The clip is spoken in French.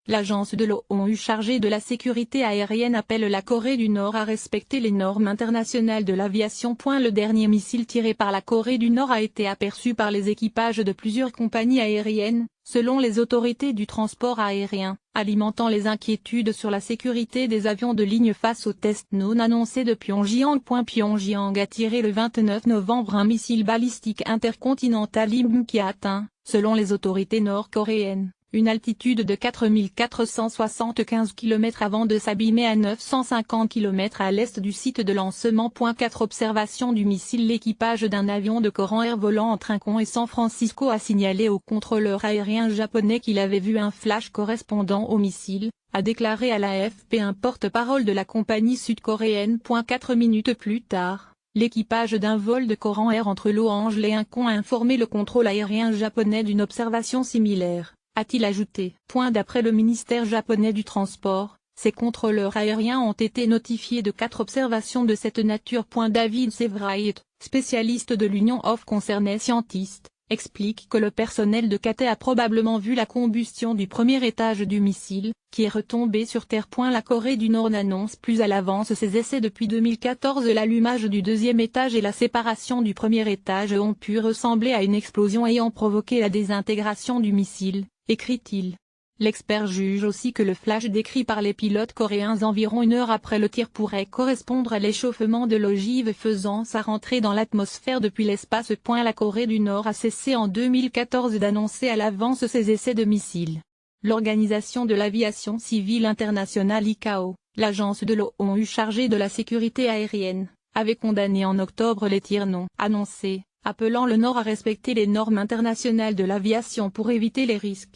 l'agence de l'ONU chargée de la sécurité aérienne appelle la Corée du Nord à respecter les normes internationales de l'aviation. Le dernier missile tiré par la Corée du Nord a été aperçu par les équipages de plusieurs compagnies aériennes, selon les autorités du transport aérien, alimentant les inquiétudes sur la sécurité des avions de ligne face aux tests non annoncés de Pyongyang. Pyongyang a tiré le 29 novembre un missile balistique intercontinental IM qui a atteint, selon les autorités nord-coréennes, une altitude de 4475 km avant de s'abîmer à 950 km à l'est du site de lancement. 4 Observation du missile. L'équipage d'un avion de Korean Air volant entre Incheon et San Francisco a signalé au contrôleur aérien japonais qu'il avait vu un flash correspondant au missile, a déclaré à l'AFP un porte-parole de la compagnie sud-coréenne. 4 minutes plus tard, l'équipage d'un vol de Korean Air entre Los Angeles et Incheon a informé le contrôle aérien japonais d'une observation similaire, a-t-il ajouté. D'après le ministère japonais du transport, ces contrôleurs aériens ont été notifiés de 4 observations de cette nature. David Severide, spécialiste de l'Union of Concerned Scientists, explique que le personnel de Cathay a probablement vu la combustion du premier étage du missile, qui est retombé sur terre. La Corée du Nord n'annonce plus à l'avance ses essais depuis 2014. L'allumage du deuxième étage et la séparation du premier étage ont pu ressembler à une explosion ayant provoqué la désintégration du missile, écrit-il. L'expert juge aussi que le flash décrit par les pilotes coréens environ une heure après le tir pourrait correspondre à l'échauffement de l'ogive faisant sa rentrée dans l'atmosphère depuis l'espace. La Corée du Nord a cessé en 2014 d'annoncer à l'avance ses essais de missiles. L'Organisation de l'aviation civile internationale ICAO, l'agence de l'ONU chargée de la sécurité aérienne, avait condamné en octobre les tirs non annoncés, appelant le Nord à respecter les normes internationales de l'aviation pour éviter les risques.